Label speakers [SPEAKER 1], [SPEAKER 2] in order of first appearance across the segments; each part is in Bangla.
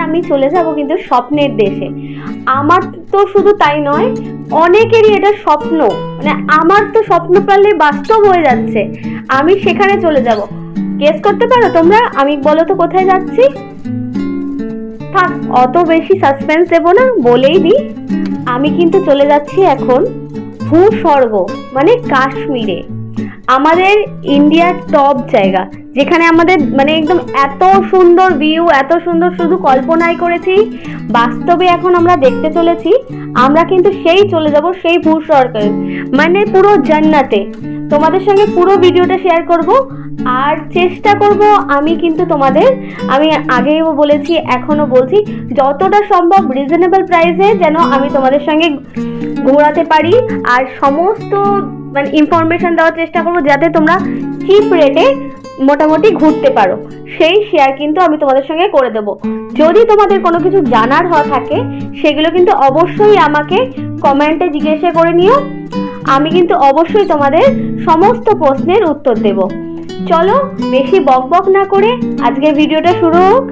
[SPEAKER 1] আমি চলে যাব কিন্তু স্বপ্নের দেশে। আমার তো শুধু তাই নয়, অনেকেরই এটা স্বপ্ন, মানে আমার তো স্বপ্ন পারলে বাস্তব হয়ে যাচ্ছে। আমি সেখানে চলে যাব। গেস করতে পারো তোমরা? আমি বলো তো কোথায় যাচ্ছি? থাক, অত বেশি সাসপেন্স দেবো না, বলেই দিই। আমি কিন্তু চলে যাচ্ছি এখন ভূস্বর্গ মানে কাশ্মীরে, আমাদের ইন্ডিয়ার টপ জায়গা, যেখানে আমাদের মানে একদম এত সুন্দর ভিউ, এত সুন্দর শুধু কল্পনাই করেছি, বাস্তবে এখন আমরা দেখতে চলেছি। আমরা কিন্তু সেই চলে যাব সেই ভূস্বর্গে, মানে পুরো জান্নাতে। তোমাদের সঙ্গে পুরো ভিডিওটা শেয়ার করব, আর চেষ্টা করব আমি কিন্তু তোমাদের, আমি আগেও বলেছি এখনো বলছি, যতটা সম্ভব রিজনেবল প্রাইসে যেন আমি তোমাদের সঙ্গে ঘোরাতে পারি, আর সমস্ত মানে ইনফরমেশন দেওয়ার চেষ্টা করবো যাতে তোমরা চিপ রেটে মোটামুটি ঘুরতে পারো। সেই শেয়ার কিন্তু আমি তোমাদের সঙ্গে করে দেবো। যদি তোমাদের কোনো কিছু জানার থাকে সেগুলো কিন্তু অবশ্যই আমাকে কমেন্টে জিজ্ঞাসা করে নিও। আমি কিন্তু অবশ্যই তোমাদের সমস্ত প্রশ্নের উত্তর দেব। চলো বেশি বকবক না করে আজকের ভিডিওটা শুরু হোক।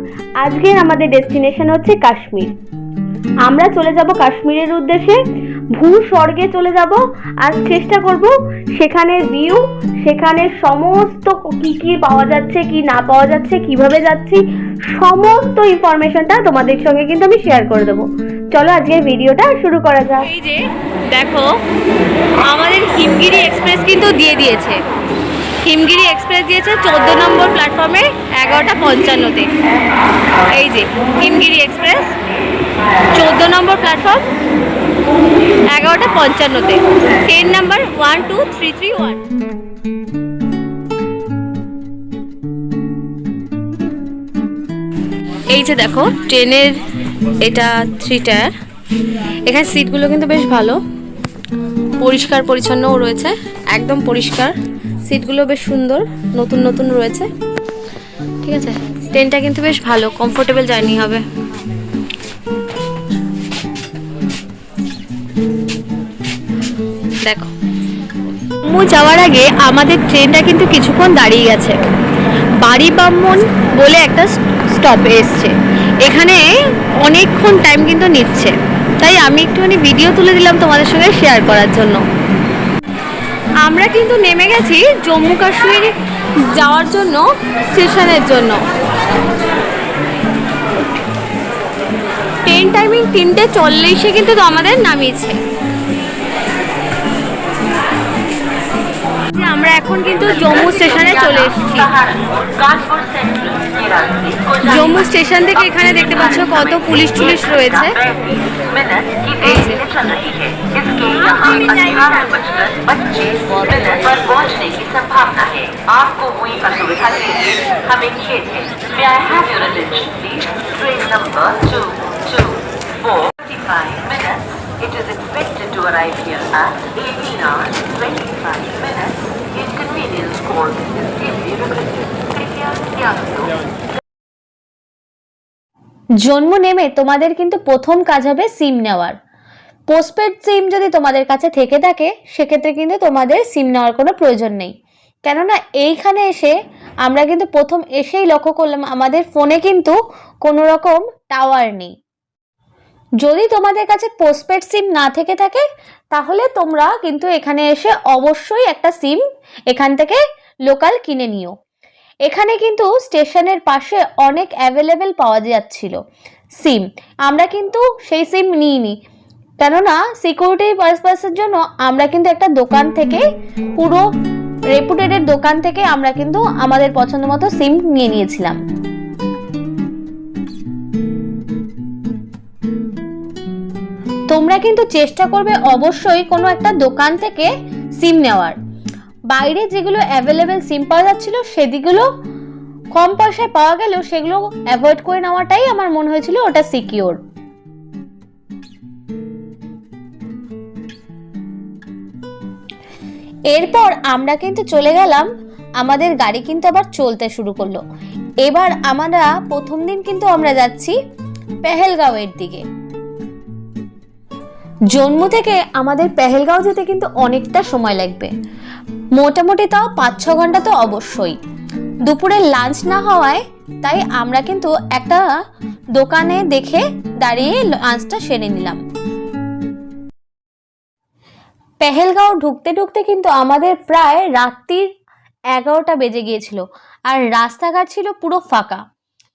[SPEAKER 1] আজকের আমাদের ডেস্টিনেশন হচ্ছে কাশ্মীর। আমরা চলে যাব কাশ্মীরের উদ্দেশ্যে, ভূস্বর্গে চলে যাব, আর চেষ্টা করব সেখানের ভিউ, সেখানে সমস্ত কি কি পাওয়া যাচ্ছে, কি না পাওয়া যাচ্ছে, কিভাবে যাচ্ছি, সমস্ত ইনফরমেশনটা তোমাদের সঙ্গে কিন্তু আমি শেয়ার করে দেবো। চলো আজকের ভিডিওটা শুরু করা যাক। এই যে দেখো, আমাদের হিমগিরি এক্সপ্রেস কিন্তু দিয়ে দিয়েছে। হিমগিরি এক্সপ্রেস দিয়েছে 14 নম্বর প্ল্যাটফর্মে 11:55-তে। এই যে হিমগিরি এক্সপ্রেস 14 নম্বর প্ল্যাটফর্ম 11:55-তে, ট্রেন নাম্বার 12331। এই যে দেখো ট্রেনের এটা 3 টায়ার। এখানে সিটগুলো কিন্তু বেশ ভালো, পরিষ্কার পরিচ্ছন্নও রয়েছে, একদম পরিষ্কার। সিটগুলো বেশ সুন্দর, নতুন নতুন রয়েছে। ঠিক আছে, ট্রেনটা কিন্তু বেশ ভালো, কমফোর্টেবল জার্নি হবে। দেখো, জম্মু যাওয়ার আগে আমাদের ট্রেনটা কিন্তু কিছুক্ষণ দাঁড়িয়ে গেছে। বাড়ি ব্রাহ্মণ বলে একটা স্টপে এসছে, এখানে অনেকক্ষণ টাইম কিন্তু নিচ্ছে, তাই আমি একটুখানি ভিডিও তুলে দিলাম তোমাদের সঙ্গে শেয়ার করার জন্য। আমরা কিন্তু নেমে গেছি জম্মু কাশ্মীর যাওয়ার জন্য স্টেশনের জন্য। ট্রেন টাইমিং 3:40-এ কিন্তু আমাদের নামিয়েছে। আমরা এখন কিন্তু জম্মু স্টেশনে চলে এসেছি। জম্মু স্টেশন থেকে এখানে দেখতে পাচ্ছ কত পুলিশ টুলিশ রয়েছে। এই যে
[SPEAKER 2] It is expected to arrive here at 18 hours 25 minutes. Inconvenience caused is deeply regretted. कृपया ध्यान दो।
[SPEAKER 1] জম্মু নেমে তোমাদের কিন্তু প্রথম কাজ হবে সিম নেওয়ার। পোস্টপেড সিম যদি তোমাদের কাছে থেকে থাকে সেক্ষেত্রে কিন্তু তোমাদের সিম নেওয়ার কোনো প্রয়োজন নেই, কেননা এইখানে এসে আমরা কিন্তু প্রথম এসেই লক্ষ্য করলাম আমাদের ফোনে কিন্তু কোনো রকম টাওয়ার নেই। যদি তোমাদের কাছে পোস্টপেড সিম না থেকে থাকে তাহলে তোমরা কিন্তু এখানে এসে অবশ্যই একটা সিম এখান থেকে লোকাল কিনে নিও। এখানে কিন্তু স্টেশনের পাশে অনেক অ্যাভেলেবেল পাওয়া যাচ্ছিল সিম। আমরা কিন্তু সেই সিম নিইনি, কেননা সিকিউরিটি পারপাসের জন্য আমরা কিন্তু একটা দোকান থেকে, পুরো রেপুটেড দোকান থেকে আমরা কিন্তু আমাদের পছন্দ মতো সিম নিয়ে নিয়েছিলাম। তোমরা কিন্তু চেষ্টা করবে অবশ্যই কোনো একটা দোকান থেকে সিম নেওয়ার। বাইরে যেগুলো অ্যাভেলেবেল সিম পাওয়া যাচ্ছিল সেদিগুলো কম পয়সায় পাওয়া গেলেও সেগুলো অ্যাভয়েড করে নেওয়াটাই আমার মনে হয়েছিল ওটা সিকিউর। এরপর আমরা কিন্তু চলে গেলাম
[SPEAKER 3] আমাদের গাড়ি কিন্তু আবার চলতে শুরু করলো। এবার আমরা প্রথম দিন কিন্তু আমরা যাচ্ছি পেহেলগাঁওয়ের দিকে। জম্মু থেকে আমাদের পেহেলগাঁও যেতে কিন্তু অনেকটা সময় লাগবে, মোটামুটি তাও 5-6 ঘন্টা তো অবশ্যই। দুপুরে লাঞ্চ না হওয়ায় তাই আমরা কিন্তু একটা দোকানে দেখে দাঁড়িয়ে লাঞ্চটা সেরে নিলাম। পেহেলগাঁও ঢুকতে ঢুকতে কিন্তু আমাদের প্রায় রাত্রির 11টা বেজে গিয়েছিল, আর রাস্তাঘাট ছিল পুরো ফাঁকা।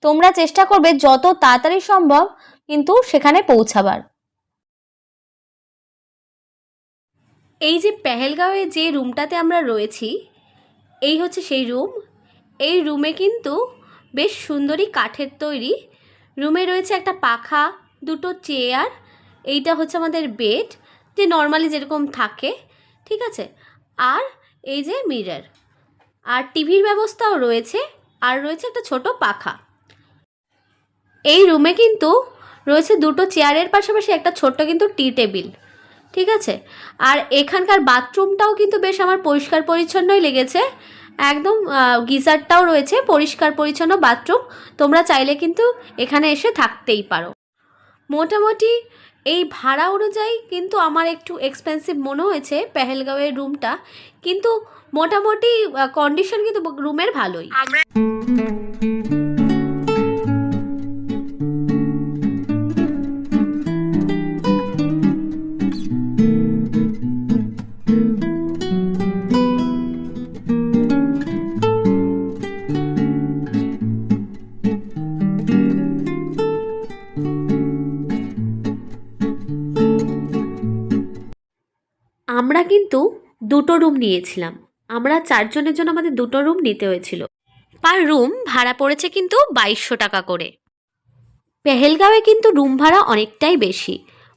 [SPEAKER 3] তোমরা চেষ্টা করবে যত তাড়াতাড়ি সম্ভব কিন্তু সেখানে পৌঁছাবার। এই যে পেহেলগাঁওয়ে যে রুমটাতে আমরা রয়েছি, এই হচ্ছে সেই রুম। এই রুমে কিন্তু বেশ সুন্দরী কাঠের তৈরি। রুমে রয়েছে একটা পাখা, দুটো চেয়ার, এইটা হচ্ছে আমাদের বেড, যে নর্মালি যেরকম থাকে, ঠিক আছে। আর এই যে মিরর, আর টিভির ব্যবস্থাও রয়েছে, আর রয়েছে একটা ছোট পাখা। এই রুমে কিন্তু রয়েছে দুটো চেয়ারের পাশাপাশি একটা ছোট্ট কিন্তু টি টেবিল, ঠিক আছে। আর এখানকার বাথরুমটাও কিন্তু বেশ আমার পরিষ্কার পরিচ্ছন্নই লেগেছে, একদম গিজারটাও রয়েছে, পরিষ্কার পরিচ্ছন্ন বাথরুম। তোমরা চাইলে কিন্তু এখানে এসে থাকতেই পারো। মোটামুটি এই ভাড়া অনুযায়ী কিন্তু আমার একটু এক্সপেন্সিভ মনে হয়েছে পেহেলগাঁওয়ের রুমটা, কিন্তু মোটামুটি কন্ডিশন কিন্তু রুমের ভালোই। আমরা কিন্তু দুটো রুম নিয়েছিলাম, আমরা 4 জনের জন্য আমাদের দুটো রুম নিতে হয়েছিল। পার রুম ভাড়া পড়েছে কিন্তু 2200 টাকা করে। পেহেলগাঁওয়ে কিন্তু রুম ভাড়া অনেকটাই বেশি।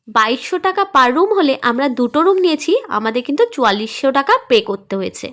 [SPEAKER 3] 2200 টাকা পার রুম হলে আমরা দুটো রুম নিয়েছি, আমাদের কিন্তু 4400 টাকা পে করতে হয়েছে।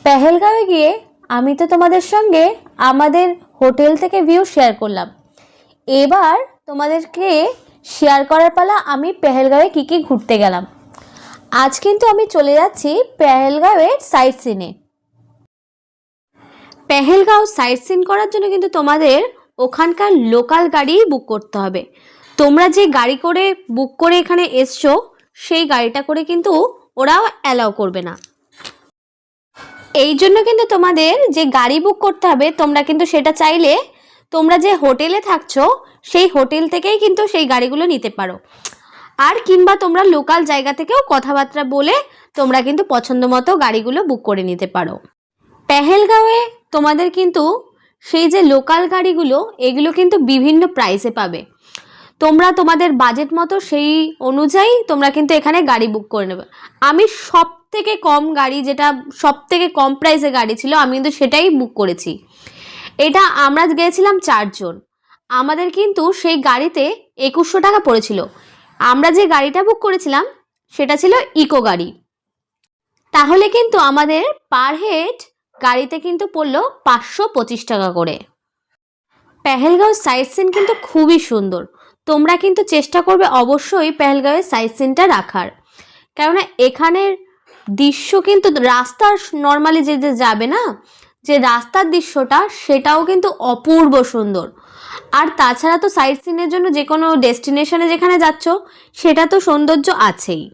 [SPEAKER 3] পেহেলগাঁওয়ে গিয়ে আমি তো তোমাদের সঙ্গে আমাদের হোটেল থেকে ভিউ শেয়ার করলাম। এবার তোমাদেরকে শেয়ার করার পালা আমি পেহেলগাঁওয়ে কী কী ঘুরতে গেলাম। আজ কিন্তু আমি চলে যাচ্ছি পেহেলগাঁওয়ের সাইট সিনে। পেহেলগাঁও সাইট সিন করার জন্য কিন্তু তোমাদের ওখানকার লোকাল গাড়ি বুক করতে হবে। তোমরা যে গাড়ি করে বুক করে এখানে এসছো, সেই গাড়িটা করে কিন্তু ওরা অ্যালাউ করবে না। এই জন্য কিন্তু তোমাদের যে গাড়ি বুক করতে হবে, তোমরা কিন্তু সেটা চাইলে তোমরা যে হোটেলে থাকছো সেই হোটেল থেকেই কিন্তু সেই গাড়িগুলো নিতে পারো। আর কিংবা তোমরা লোকাল জায়গা থেকেও কথাবার্তা বলে তোমরা কিন্তু পছন্দ মতো গাড়িগুলো বুক করে নিতে পারো। পেহেলগাঁওয়ে তোমাদের কিন্তু সেই যে লোকাল গাড়িগুলো, এগুলো কিন্তু বিভিন্ন প্রাইসে পাবে। তোমরা তোমাদের বাজেট মতো সেই অনুযায়ী তোমরা কিন্তু এখানে গাড়ি বুক করে নেবে। আমি সব থেকে কম গাড়ি, যেটা সব থেকে কম প্রাইসে গাড়ি ছিল, আমি কিন্তু সেটাই বুক করেছি। এটা আমরা গিয়েছিলাম 4 জন, আমাদের কিন্তু সেই গাড়িতে 2100 টাকা পড়েছিল। আমরা যে গাড়িটা বুক করেছিলাম সেটা ছিল ইকো গাড়ি। তাহলে কিন্তু আমাদের পার হেড গাড়িতে কিন্তু পড়লো 525 টাকা করে। পেহেলগাঁও সাইট সিন কিন্তু খুবই সুন্দর, তোমরা কিন্তু চেষ্টা করবে অবশ্যই পেহেলগাঁওয়ের সাইট সিনটা রাখার, কেননা এখানের দৃশ্য কিন্তু রাস্তার নর্মালি যে যাবে না, যে রাস্তার দৃশ্যটা সেটাও কিন্তু অপূর্ব সুন্দর। আর তাছাড়া তো সাইট সিনের জন্য যে কোনো ডেস্টিনেশনে যেখানে যাচ্ছ সেটা তো সৌন্দর্য আছেই।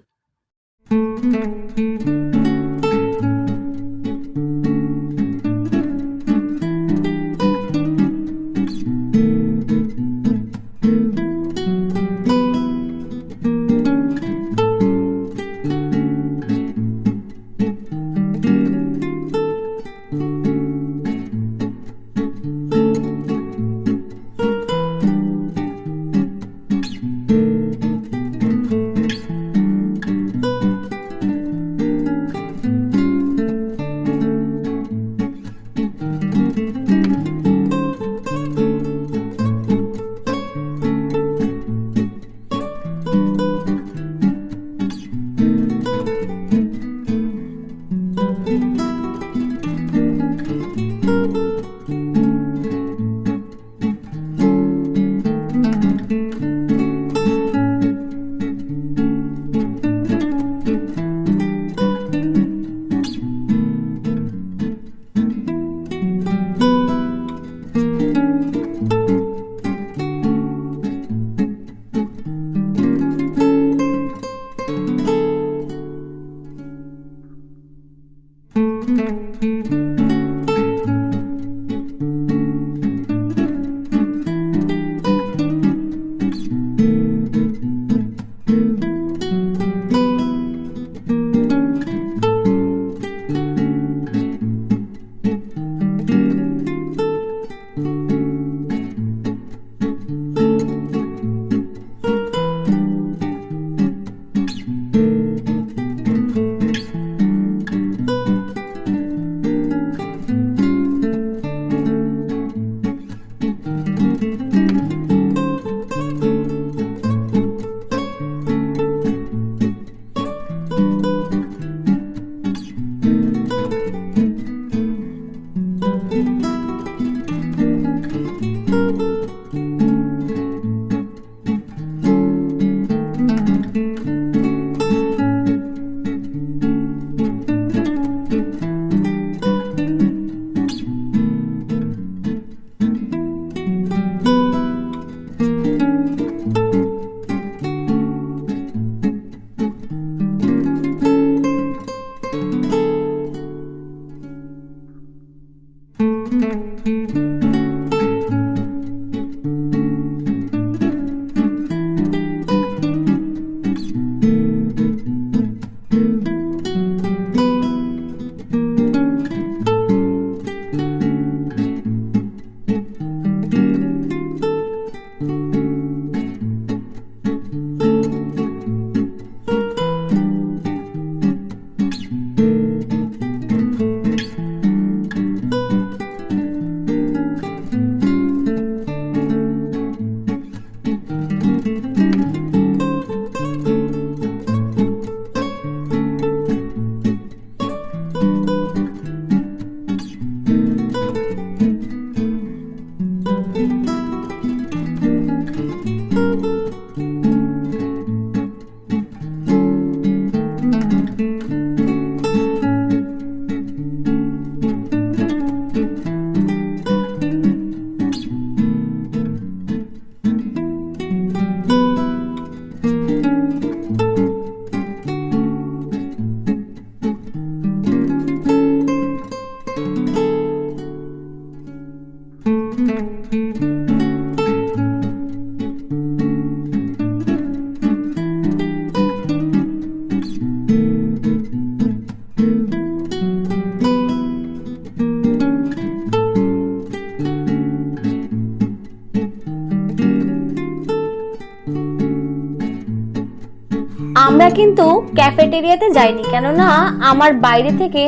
[SPEAKER 3] আমরা কিন্তু ক্যাফেটেরিয়াতে যাইনি, কেননা আমার বাইরে থেকে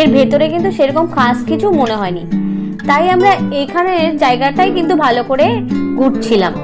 [SPEAKER 3] এর ভেতরে কিন্তু সেরকম খাস কিছু মনে হয়নি, তাই আমরা এখানের জায়গাটাই কিন্তু ভালো করে ঘুরছিলাম।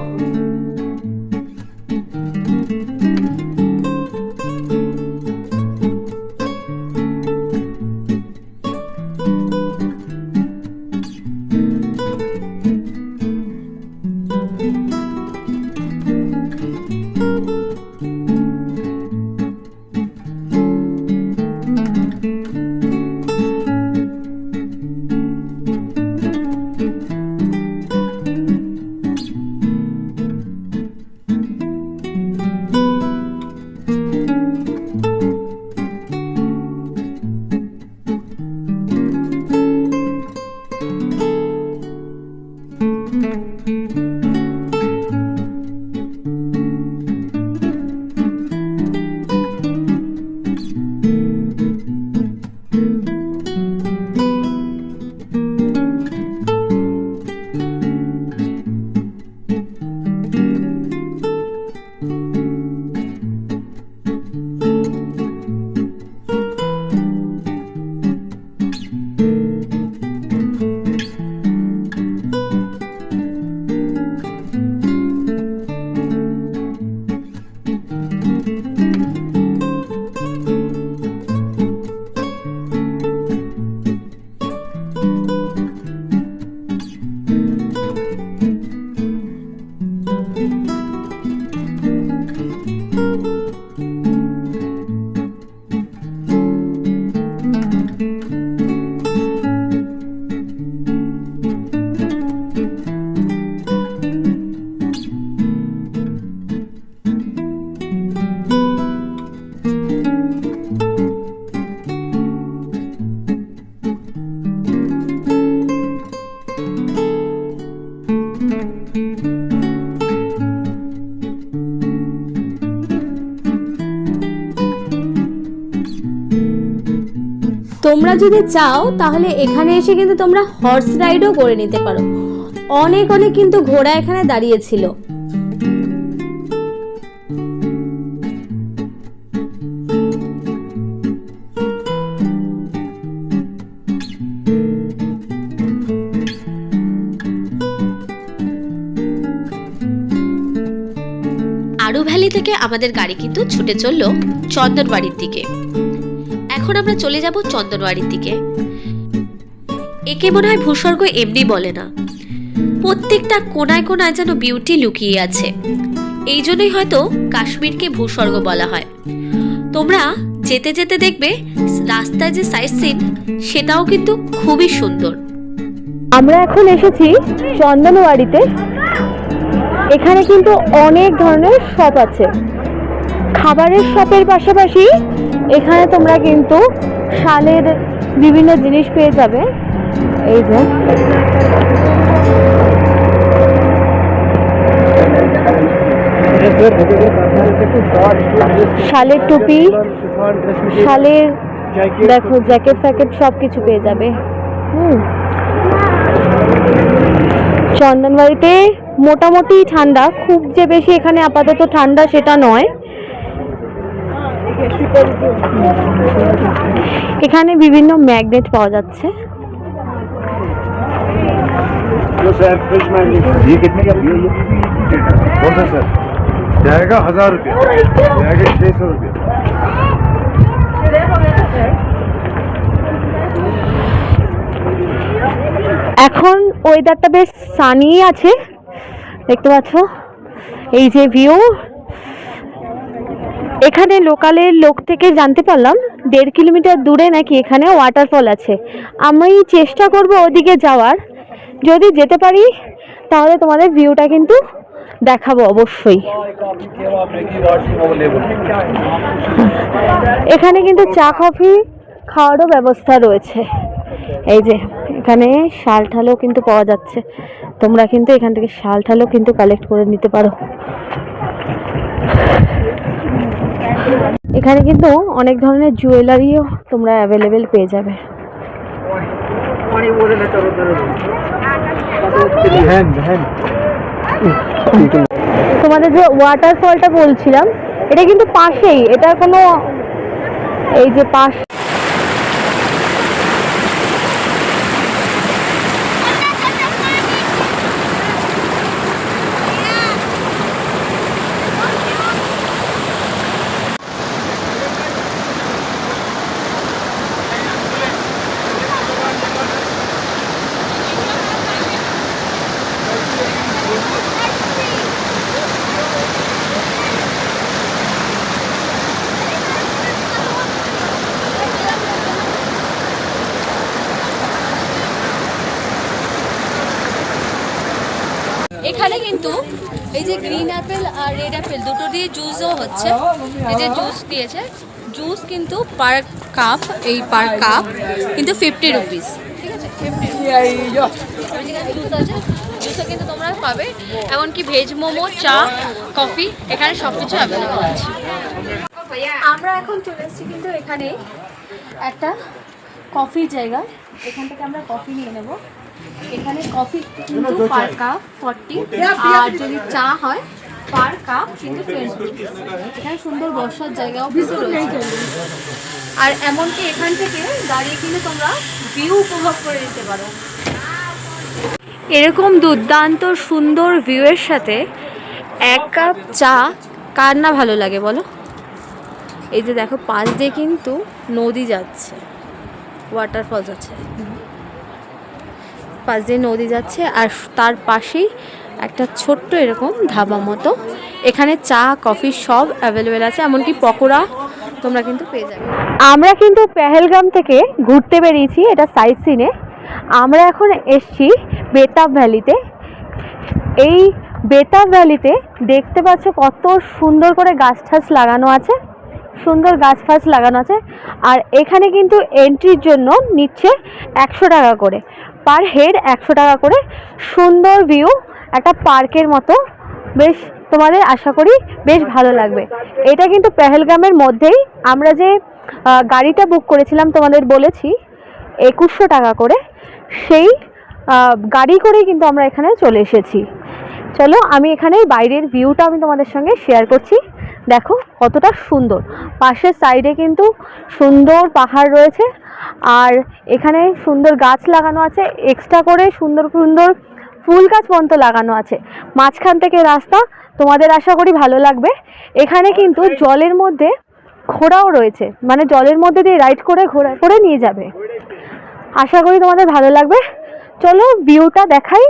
[SPEAKER 3] তোমরা যদি চাও তাহলে এখানে এসে কিন্তু তোমরা হর্স রাইডও করে নিতে পারো। অনেক অনেক কিন্তু ঘোড়া এখানে দাঁড়িয়েছিল। আরু ভ্যালি থেকে আমাদের গাড়ি কিন্তু ছুটে চললো চন্দনবাড়ির দিকে। এখন আমরা চলে যাব চন্দনবাড়ির দিকে। একে মনে হয় ভূস্বর্গ এমনি বলে না, প্রত্যেকটা কোনায় কোনায় যেন বিউটি লুকিয়ে আছে। এই জন্যই হয়তো কাশ্মীরকে ভূস্বর্গ বলা হয়। তোমরা যেতে যেতে দেখবে রাস্তায় যে সাইট সিন সেটাও কিন্তু খুবই সুন্দর।
[SPEAKER 1] আমরা এখন এসেছি চন্দনবাড়িতে। এখানে কিন্তু অনেক ধরনের শপ আছে। খাবারের শপের পাশাপাশি এখানে তোমরা কিন্তু শালের বিভিন্ন জিনিস পেয়ে যাবে। এই যে শালের টুপি, শালের দেখো জ্যাকেট ফ্যাকেট সব কিছু পেয়ে যাবে। চন্দনবাড়িতে মোটামুটি ঠান্ডা, খুব যে বেশি এখানে আপাতত ঠান্ডা সেটা নয়। এখানে বিভিন্ন ম্যাগনেট পাওয়া যাচ্ছে।
[SPEAKER 4] सर फ्रेश मैंगो ये कितने का है? कौन सा सर? जाएगा 1000 रुपये, जाएगा 600 रुपये।
[SPEAKER 1] এখন ওয়েদারটা বেশ সানি আছে, দেখতে পাচ্ছ। এই যে ভিউ, এখানে লোকালের লোক থেকে জানতে পারলাম 1.5 কিলোমিটার দূরে নাকি এখানে ওয়াটারফল আছে। আমি চেষ্টা করব ওদিকে যাওয়ার, যদি যেতে পারি তাহলে তোমাদের ভিউটা কিন্তু দেখাবো অবশ্যই। এখানে কিন্তু চা কফি খাওয়ারও ব্যবস্থা রয়েছে। এই যে এখানে শাল ঠালও কিন্তু পাওয়া যাচ্ছে, তোমরা কিন্তু এখান থেকে শাল ঠালও কিন্তু কালেক্ট করে নিতে পারো। এখানে কিন্তু অনেক ধরনের জুয়েলারিও তোমরা অ্যাভেলেবেল পেয়ে যাবে। তোমাদের যে ওয়াটারফলটা বলছিলাম এটা কিন্তু পাশেই, এটা কোনো এই যে পাশ
[SPEAKER 3] এখানে কিন্তু এই যে গ্রিন অ্যাপেল আর রেড অ্যাপেল দুটো দিয়ে জুসও হচ্ছে। এই যে জুস দিয়েছে, জুস কিন্তু পার কাপ, এই পার কাপ কিন্তু 50 রুপিস, ঠিক আছে? 50 জুস আছে, জুসও কিন্তু তোমরা পাবে। এমনকি ভেজ মোমো, চা, কফি এখানে সব কিছু অ্যাভেলেবল আছে। আমরা এখন চলে এসেছি কিন্তু এখানে একটা কফির জায়গা, এখান থেকে আমরা কফি নিয়ে নেব। এখানে কফি কিন্তু পার কাপ 40, আর যদি চা হয় পার কাপ কিন্তু 20। এখানে সুন্দর বসার জায়গাও কিন্তু রয়েছে, আর এমনকি এখান থেকে দাঁড়িয়ে কিন্তু তোমরা ভিউ উপভোগ করে নিতে পারো। এরকম দুর্দান্ত সুন্দর ভিউয়ের সাথে 1 কাপ চা কার না ভালো লাগে বলো? এই যে দেখো পাশ দিয়ে কিন্তু নদী যাচ্ছে, ওয়াটারফলস আছে, পাশ দিয়ে নদী যাচ্ছে, আর তার পাশেই একটা ছোট্ট এরকম ধাবা মতো। এখানে চা কফি সব অ্যাভেলেবেল আছে, এমনকি পকোড়া তোমরা কিন্তু পেয়ে যাবে। আমরা কিন্তু পেহেলগাম থেকে ঘুরতে বেরিয়েছি, এটা সাইট সিনে। আমরা এখন এসছি বেতাব ভ্যালিতে। এই বেতাব ভ্যালিতে দেখতে পাচ্ছ কত সুন্দর করে গাছ ঠাছ লাগানো আছে, সুন্দর গাছ ফাছ লাগানো আছে। আর এখানে কিন্তু এন্ট্রির জন্য নিচ্ছে 100 টাকা করে, পার হেড 100 টাকা করে। সুন্দর ভিউ, একটা পার্কের মতো, বেশ তোমাদের আশা করি বেশ ভালো লাগবে। এটা কিন্তু পেহেলগামের মধ্যেই। আমরা যে
[SPEAKER 1] গাড়িটা বুক করেছিলাম, তোমাদের বলেছি 2100 টাকা করে, সেই গাড়ি করেই কিন্তু আমরা এখানে চলে এসেছি। চলো আমি এখানে বাইরের ভিউটা আমি তোমাদের সঙ্গে শেয়ার করছি। দেখো কতটা সুন্দর, পাশের সাইডে কিন্তু সুন্দর পাহাড় রয়েছে, আর এখানে সুন্দর গাছ লাগানো আছে, এক্সট্রা করে সুন্দর সুন্দর ফুল গাছ পর্যন্ত লাগানো আছে। মাঝখান থেকে রাস্তা, তোমাদের আশা করি ভালো লাগবে। এখানে কিন্তু জলের মধ্যে ঘোড়াও রয়েছে, মানে জলের মধ্যে দিয়ে রাইড করে ঘোড়া করে নিয়ে যাবে। আশা করি তোমাদের ভালো লাগবে। চলো ভিউটা দেখাই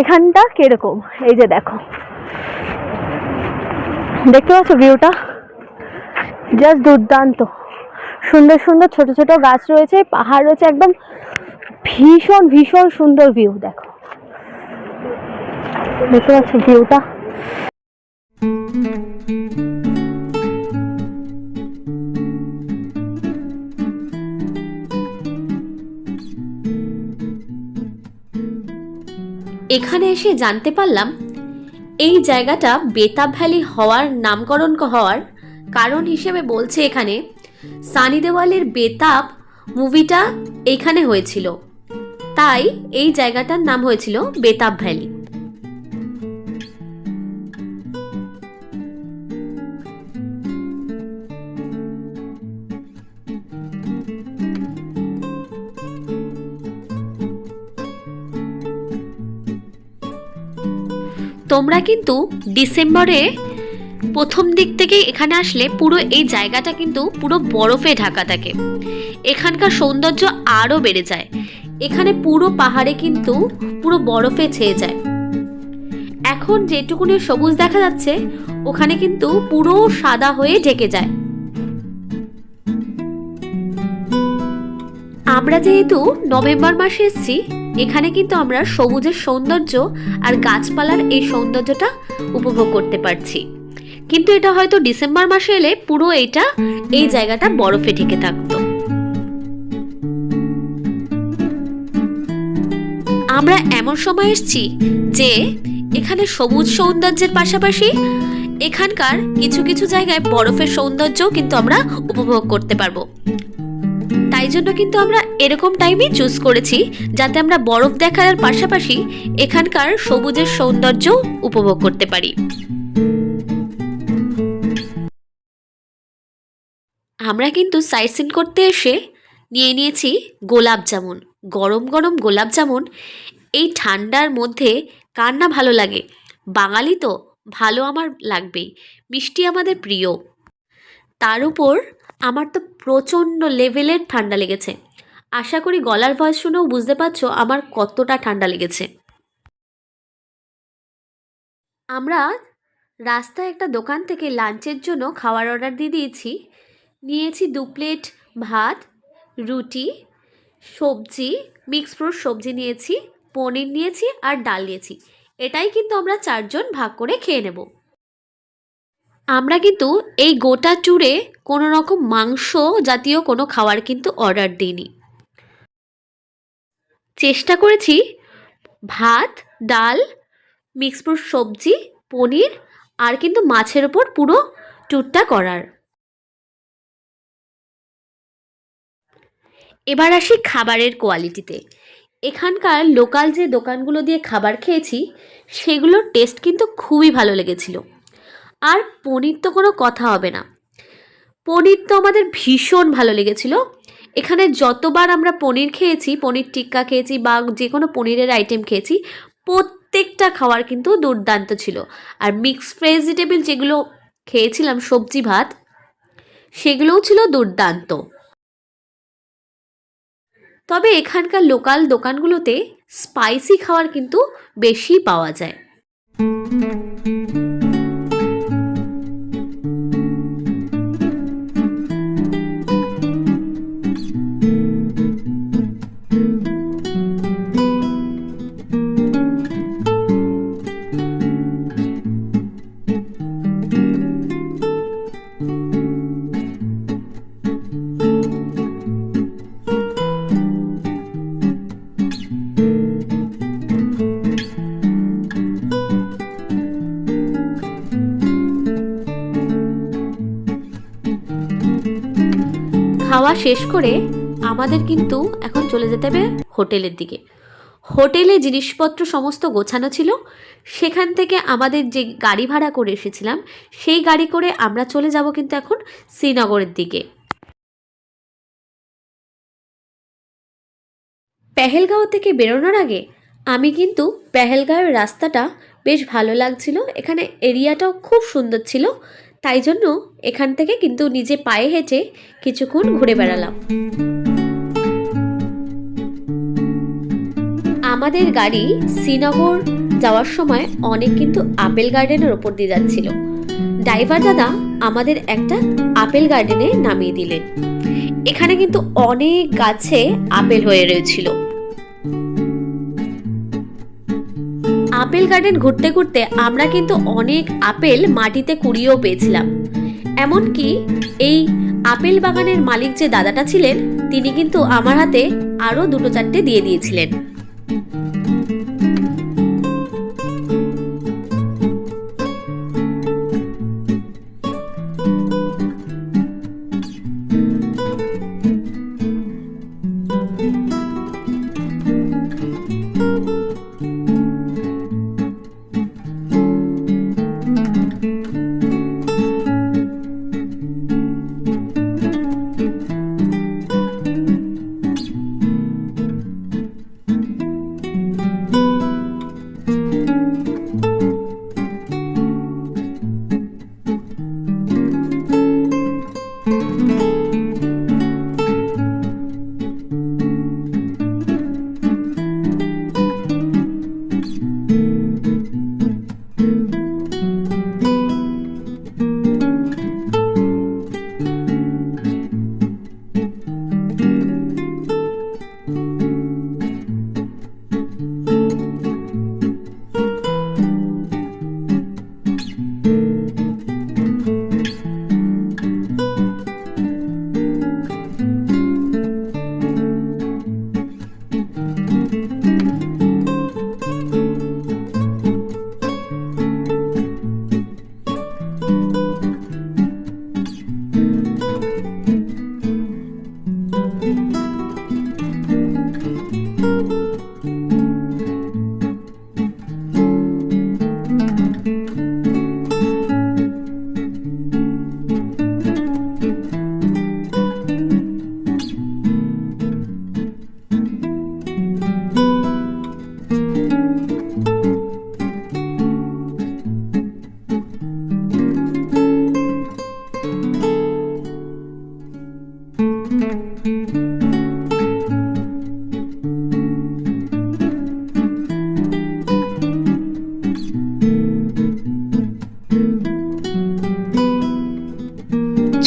[SPEAKER 1] এখানটা কিরকম। এই যে দেখো, দেখতে পাচ্ছ ভিউটা, জাস্ট দুর্দান্ত। সুন্দর সুন্দর ছোট ছোট গাছ রয়েছে, পাহাড় রয়েছে, একদম ভীষণ ভীষণ সুন্দর ভিউ। দেখো, দেখতে পাচ্ছ ভিউটা।
[SPEAKER 3] এখানে এসে জানতে পারলাম এই জায়গাটা বেতাব ভ্যালি হওয়ার নামকরণ হওয়ার কারণ হিসেবে বলছে এখানে সানি দেওয়ালের বেতাব মুভিটা এখানে হয়েছিল, তাই এই জায়গাটার নাম হয়েছিল বেতাব ভ্যালি। তোমরা কিন্তু ডিসেম্বরে প্রথম দিক থেকে এখানে আসলে পুরো এই জায়গাটা কিন্তু পুরো বরফে ঢাকা থাকে, এখানকার সৌন্দর্য আরও বেড়ে যায়। এখানে পুরো পাহাড়ে কিন্তু পুরো বরফে ছেয়ে যায়। এখন যেটুকুনি সবুজ দেখা যাচ্ছে ওখানে কিন্তু পুরো সাদা হয়ে ঢেকে যায়। আমরা যেহেতু নভেম্বর মাসে এসেছি, এখানে কিন্তু আমরা সবুজের সৌন্দর্য আর গাছপালার এই সৌন্দর্যটা উপভোগ করতে পারছি, কিন্তু এটা হয়তো ডিসেম্বর মাসে এলে পুরো এই জায়গাটা বরফে ঢেকে থাকতো। আমরা এমন সময় এসেছি যে এখানে সবুজ সৌন্দর্যের পাশাপাশি এখানকার কিছু কিছু জায়গায় বরফের সৌন্দর্যও কিন্তু আমরা উপভোগ করতে পারবো। তাই জন্য কিন্তু আমরা এরকম টাইমই চুজ করেছি, যাতে আমরা বরফ দেখার পাশাপাশি এখানকার সবুজের সৌন্দর্য উপভোগ করতে পারি। আমরা কিন্তু সাইট সিন করতে এসে নিয়ে নিয়েছি গোলাপ জামুন, গরম গরম গোলাপ জামুন। এই ঠান্ডার মধ্যে কার না ভালো লাগে, বাঙালি তো ভালো আমার লাগবেই, মিষ্টি আমাদের প্রিয়। তার উপর আমার তো প্রচণ্ড লেভেলের ঠান্ডা লেগেছে। আশা করি গলার ভয়েস শুনেও বুঝতে পারছো আমার কতটা ঠান্ডা লেগেছে। আমরা রাস্তায় একটা দোকান থেকে লাঞ্চের জন্য খাওয়ার অর্ডার দিয়ে দিয়েছি। নিয়েছি 2 প্লেট ভাত, রুটি, সবজি, মিক্স ফ্রুট সবজি নিয়েছি, পনির নিয়েছি আর ডাল নিয়েছি। এটাই কিন্তু আমরা 4 জন ভাগ করে খেয়ে নেব। আমরা কিন্তু এই গোটা ট্যুরে কোনো রকম মাংস জাতীয় কোনো খাবার কিন্তু অর্ডার দিইনি। চেষ্টা করেছি ভাত, ডাল, মিক্স ফ্রুট সবজি, পনির আর কিন্তু মাছের ওপর পুরো ট্যুরটা করার। এবার আসি খাবারের কোয়ালিটিতে। এখানকার লোকাল যে দোকানগুলো দিয়ে খাবার খেয়েছি সেগুলোর টেস্ট কিন্তু খুবই ভালো লেগেছিল। আর পনির তো কোনো কথা হবে না, পনির তো আমাদের ভীষণ ভালো লেগেছিল। এখানে যতবার আমরা পনির খেয়েছি, পনির টিক্কা খেয়েছি বা যে কোনো পনিরের আইটেম খেয়েছি, প্রত্যেকটা খাবার কিন্তু দুর্দান্ত ছিল। আর মিক্সড ভেজিটেবল যেগুলো খেয়েছিলাম, সবজি ভাত, সেগুলোও ছিল দুর্দান্ত। তবে এখানকার লোকাল দোকানগুলোতে স্পাইসি খাবার কিন্তু বেশি পাওয়া যায়। খাওয়া শেষ করে আমাদের কিন্তু এখন চলে যেতে হবে হোটেলের দিকে। হোটেলে জিনিসপত্র সমস্ত গোছানো ছিল। সেখান থেকে আমাদের যে গাড়ি ভাড়া করে এসেছিলাম সেই গাড়ি করে আমরা চলে যাব কিন্তু এখন শ্রীনগরের দিকে। পেহেলগাঁও থেকে বেরোনোর আগে আমি কিন্তু পেহেলগাঁওয়ের রাস্তাটা বেশ ভালো লাগছিল, এখানে এরিয়াটাও খুব সুন্দর ছিল, তাই জন্য এখান থেকে কিন্তু নিজে পায়ে হেঁটে কিছুক্ষণ ঘুরে বেড়ালাম। আমাদের গাড়ি শ্রীনগর যাওয়ার সময় অনেক কিন্তু আপেল গার্ডেনের ওপর দিয়ে যাচ্ছিল। ড্রাইভার দাদা আমাদের একটা আপেল গার্ডেনে নামিয়ে দিলেন। এখানে কিন্তু অনেক গাছে আপেল হয়ে রয়েছিল। আপেল গার্ডেন ঘুরতে ঘুরতে আমরা কিন্তু অনেক আপেল মাটিতে কুড়িয়েও পেয়েছিলাম। এমনকি এই আপেল বাগানের মালিক যে দাদাটা ছিলেন তিনি কিন্তু আমার হাতে আরও 2-4টে দিয়ে দিয়েছিলেন।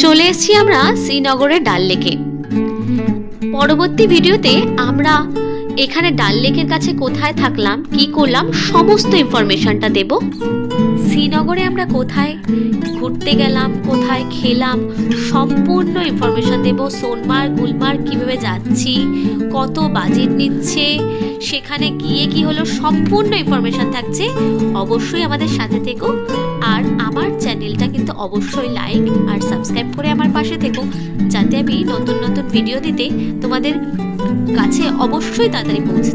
[SPEAKER 3] চলে এসেছি আমরা শ্রীনগরের ডাল লেকে। পরবর্তী ভিডিওতে আমরা এখানে ডাল লেকের কাছে কোথায় থাকলাম, কি করলাম, সমস্ত ইনফরমেশনটা দেব। শ্রীনগরে আমরা কোথায় ঘুরতে গেলাম, কোথায় খেলাম, সম্পূর্ণ ইনফরমেশন দেব। সোনমার্গ, গুলমার্গ কিভাবে যাচ্ছি, কত বাজেট নিচ্ছে, সেখানে গিয়ে কি হলো, সম্পূর্ণ ইনফরমেশন থাকছে। অবশ্যই আমাদের সাথে থেকো। আর আমার চ্যানেলটা কিন্তু অবশ্যই লাইক আর সাবস্ক্রাইব করে আমার পাশে থেকো, যাতে আমি নতুন নতুন ভিডিও দিতে তোমাদের কাছে অবশ্যই তাড়াতাড়ি পৌঁছে